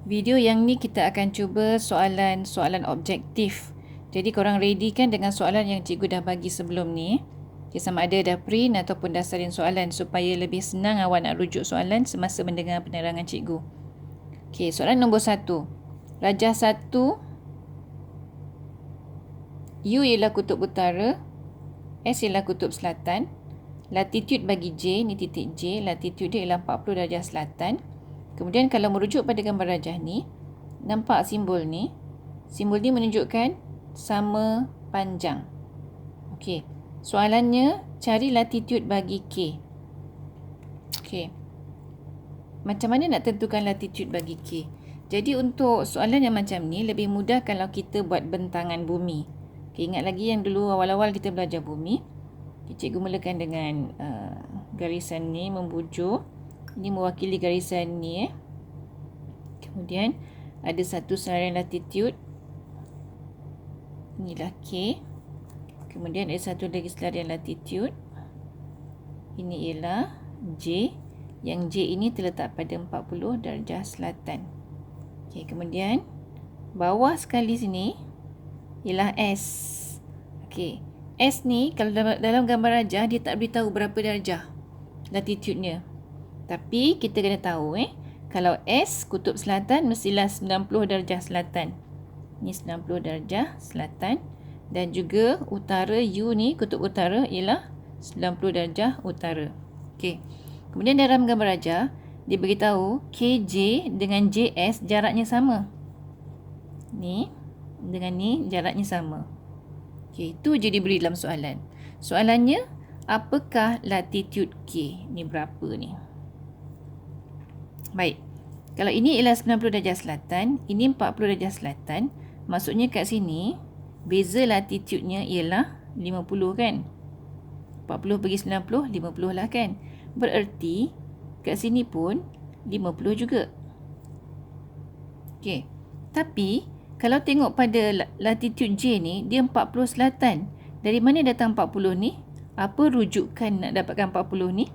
Video yang ni kita akan cuba soalan objektif. Jadi korang ready kan dengan soalan yang cikgu dah bagi sebelum ni? Okay, sama ada dah print ataupun dah salin soalan supaya lebih senang awak nak rujuk soalan semasa mendengar penerangan cikgu. Okay, soalan nombor 1. Rajah 1, U ialah kutub utara, S ialah kutub selatan, latitude bagi J, ni titik J, latitude dia ialah 40 darjah selatan. Kemudian kalau merujuk pada gambar rajah ni, nampak simbol ni? Simbol ni menunjukkan sama panjang. Okey. Soalannya, cari latitude bagi K. Okey. Macam mana nak tentukan latitude bagi K? Jadi untuk soalan yang macam ni, lebih mudah kalau kita buat bentangan bumi. Okay, ingat lagi yang dulu awal-awal kita belajar bumi. Cikgu mulakan dengan garisan ni membujur. Ini mewakili garisan ni. Kemudian ada satu selarian latitude. Inilah K. Kemudian ada satu lagi selarian latitude. Ini ialah J. Yang J ini terletak pada 40 darjah selatan. Okey, kemudian bawah sekali sini ialah S. Okey, S ni kalau dalam gambar rajah dia tak beritahu berapa darjah latitude-nya. Tapi kita kena tahu kalau S kutub selatan mestilah 90 darjah selatan. Ni 90 darjah selatan dan juga utara U ni kutub utara ialah 90 darjah utara. Okey. Kemudian dalam gambar rajah dia beritahu KJ dengan JS jaraknya sama. Ni dengan ni jaraknya sama. Okey, itu je diberi dalam soalan. Soalannya, apakah latitude K? Ni berapa ni? Baik. Kalau ini ialah 90 darjah selatan, ini 40 darjah selatan, maksudnya kat sini beza latitude-nya ialah 50 kan? 40 bagi 90, 50 lah kan? Bererti kat sini pun 50 juga. Okey. Tapi kalau tengok pada latitude J ni, dia 40 selatan. Dari mana datang 40 ni? Apa rujukan nak dapatkan 40 ni?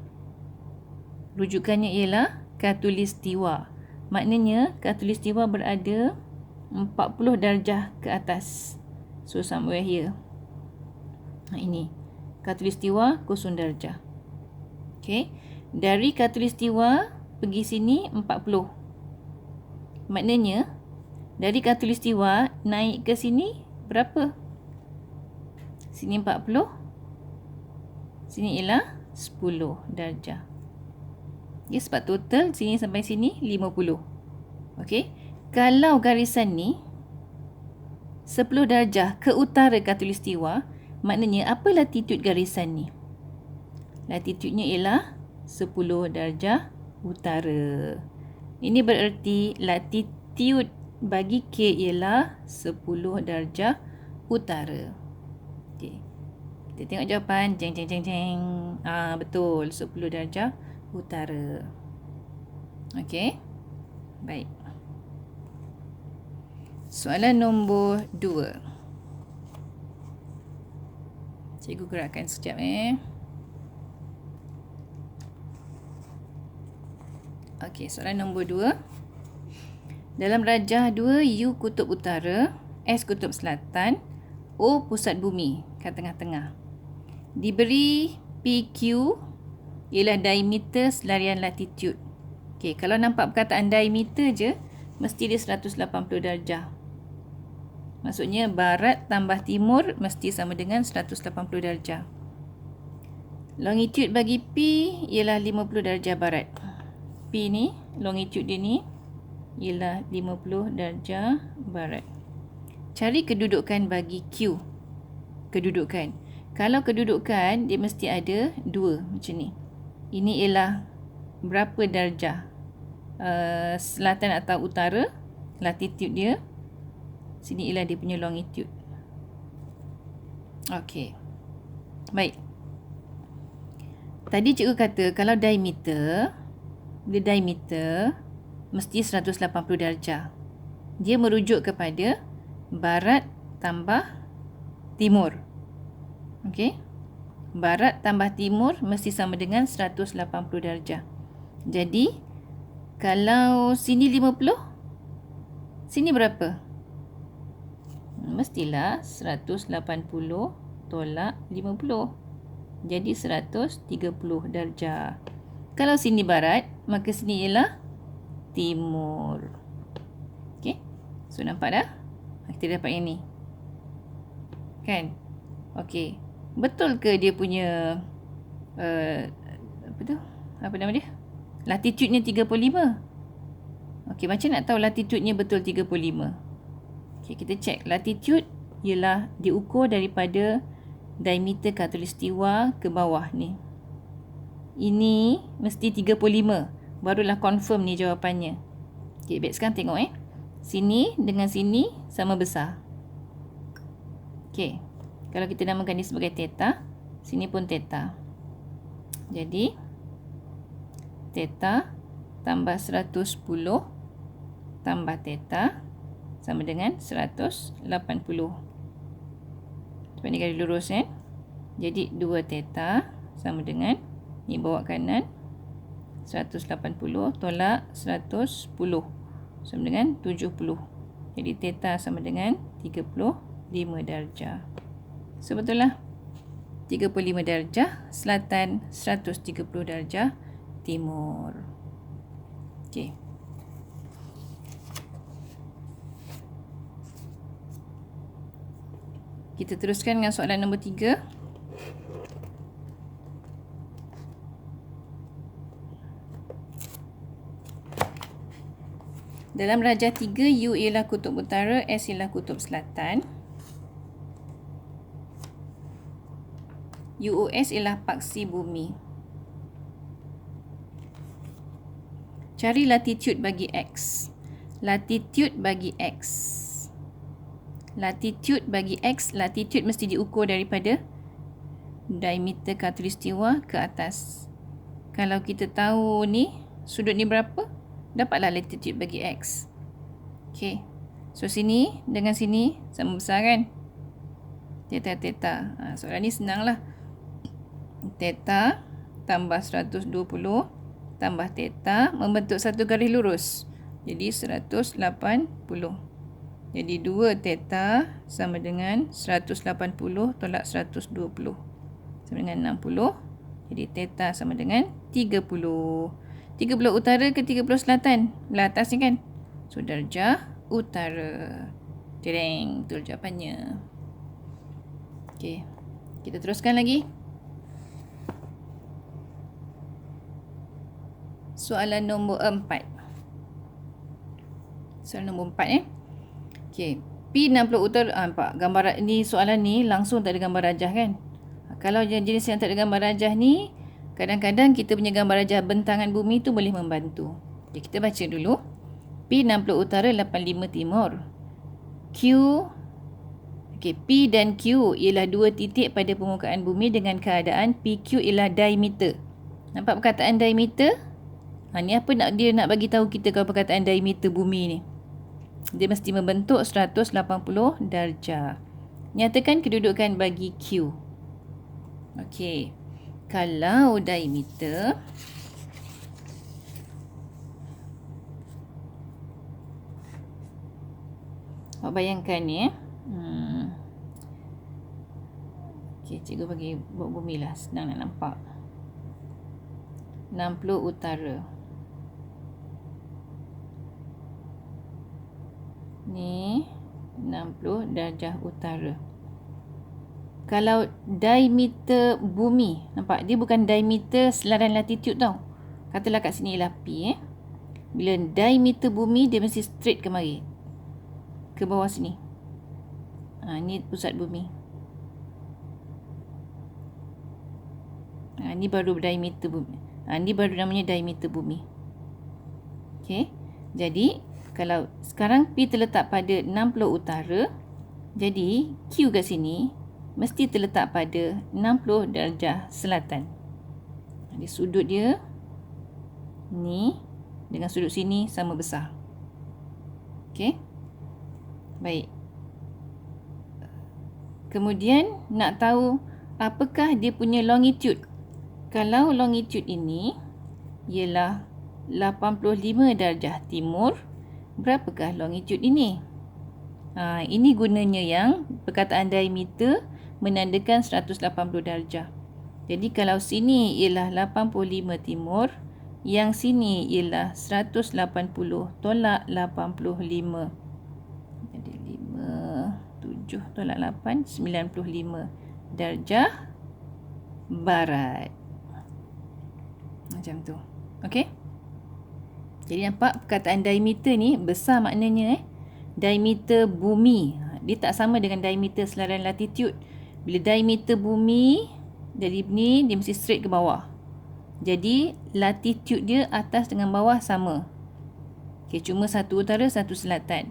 Rujukannya ialah khatulistiwa. Maknanya khatulistiwa berada 40 darjah ke atas. So somewhere here. Ini khatulistiwa 0 darjah. Okey. Dari khatulistiwa pergi sini 40. Maknanya dari khatulistiwa naik ke sini berapa? Sini 40. Sini ialah 10 darjah. Ya, sebab total sini sampai sini 50. Okey. Kalau garisan ni 10 darjah ke utara khatulistiwa, maknanya apa latitude garisan ni? Latitude-nya ialah 10 darjah utara. Ini bererti latitude bagi K ialah 10 darjah utara. Okey. Kita tengok jawapan. Jeng jeng jeng jeng. Betul, 10 darjah utara. Okey. Baik. Soalan nombor 2. Cikgu gerakkan sekejap Okey, soalan nombor 2. Dalam rajah 2, U kutub utara, S kutub selatan, O pusat bumi kat tengah-tengah. Diberi PQ ialah diameter selarian latitude. Okey, kalau nampak perkataan diameter je, mesti dia 180 darjah. Maksudnya barat tambah timur mesti sama dengan 180 darjah. Longitude bagi P ialah 50 darjah barat. P ni, longitude dia ni ialah 50 darjah barat. Cari kedudukan bagi Q. Kedudukan. Kalau kedudukan, dia mesti ada 2 macam ni. Ini ialah berapa darjah selatan atau utara, latitude dia. Sini ialah dia punya longitude. Okey. Baik. Tadi cikgu kata kalau diameter, bila diameter mesti 180 darjah. Dia merujuk kepada barat tambah timur. Okey. Barat tambah timur mesti sama dengan 180 darjah. Jadi, kalau sini 50, Sini berapa? Mestilah 180 tolak 50. Jadi 130 darjah. Kalau sini barat, maka sini ialah timur. Okey. So nampak dah? Kita dapat yang ni. Kan? Okey. Betul ke dia punya apa tu? Apa nama dia? Latitude-nya 35. Okey, macam nak tahu latitude-nya betul 35? Okey, kita cek. Latitude ialah diukur daripada diameter khatulistiwa ke bawah ni. Ini mesti 35. Barulah confirm ni jawapannya. Okey, baik, sekarang tengok Sini dengan sini sama besar. Okey. Kalau kita namakan ni sebagai theta, sini pun theta. Jadi theta tambah 110 tambah theta sama dengan 180. Sebab ni garis lurus Jadi 2 theta sama dengan ni bawa kanan 180 tolak 110 sama dengan 70. Jadi theta sama dengan 35 darjah. So betul lah. 35 darjah selatan, 130 darjah timur. Okey. Kita teruskan dengan soalan nombor 3. Dalam rajah 3, U ialah kutub utara, S ialah kutub selatan. UOS ialah paksi bumi. Cari latitude bagi X. Latitude bagi X. Latitude bagi X, latitude mesti diukur daripada diameter khatulistiwa ke atas. Kalau kita tahu ni, sudut ni berapa? Dapatlah latitude bagi X. Okey. So sini dengan sini sama besar kan? Theta. Soalan ni senang lah. Theta tambah 120 tambah theta membentuk satu garis lurus. Jadi 180. Jadi 2 theta sama dengan 180 tolak 120. Sama dengan 60. Jadi theta sama dengan 30. 30 utara ke 30 selatan? Belah atas ni kan? So darjah utara. Tereng, betul jawapannya. Okey. Kita teruskan lagi. Soalan nombor 4. Soalan nombor 4 Okey. P60 utara, nampak gambar ni, soalan ni langsung tak ada gambar rajah kan? Kalau jenis yang tak ada gambar rajah ni, kadang-kadang kita punya gambar rajah bentangan bumi tu boleh membantu. Okay, kita baca dulu. P60 utara, 85 timur. P dan Q ialah dua titik pada permukaan bumi dengan keadaan PQ ialah diameter. Nampak perkataan diameter? Ni apa dia nak bagi tahu kita kalau perkataan diameter bumi ni? Dia mesti membentuk 180 darjah. Nyatakan kedudukan bagi Q. Okey. Kalau diameter awak bayangkan ni okey, cikgu bagi buat bumi lah, senang nak nampak. 60 utara. Ni 60 darjah utara. Kalau diameter bumi, nampak dia bukan diameter selaran latitude tau. Katalah kat sini ialah P Bila diameter bumi dia mesti straight ke mari. Ke bawah sini. Ni pusat bumi. Ni baru diameter bumi. Ni baru namanya diameter bumi. Okey. Jadi kalau sekarang P terletak pada 60 utara, jadi Q kat sini mesti terletak pada 60 darjah selatan. Jadi sudut dia ni dengan sudut sini sama besar. Okey. Baik. Kemudian nak tahu apakah dia punya longitude. Kalau longitude ini ialah 85 darjah timur berapakah longitude ini? Ini gunanya yang perkataan diameter menandakan 180 darjah. Jadi kalau sini ialah 85 timur, yang sini ialah 180 tolak 85. Jadi 7 tolak 8, 95 darjah barat. Macam tu. Okey? Jadi nampak perkataan diameter ni besar maknanya. Diameter bumi. Dia tak sama dengan diameter selarian latitude. Bila diameter bumi, dari ni dia mesti straight ke bawah. Jadi latitude dia atas dengan bawah sama. Okay, cuma satu utara, satu selatan.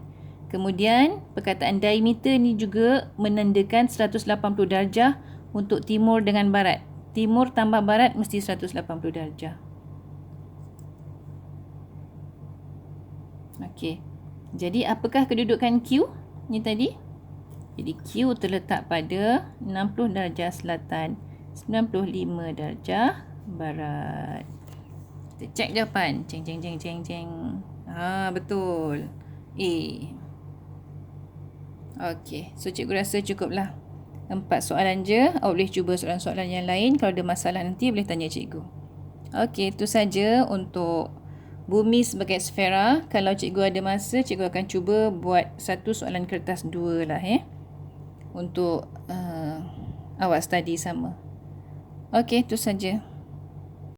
Kemudian perkataan diameter ni juga menandakan 180 darjah untuk timur dengan barat. Timur tambah barat mesti 180 darjah. Okey. Jadi apakah kedudukan Q ni tadi? Jadi Q terletak pada 60 darjah selatan, 95 darjah barat. Kita cek jawapan. Ceng ceng ceng ceng ceng. Betul. A. Okey, so cikgu rasa cukuplah 4 soalan je. Awak boleh cuba soalan-soalan yang lain. Kalau ada masalah nanti boleh tanya cikgu. Okey, itu saja untuk bumi sebagai sfera. Kalau cikgu ada masa, cikgu akan cuba buat satu soalan kertas 2 lah untuk awak study sama. Okey, itu saja.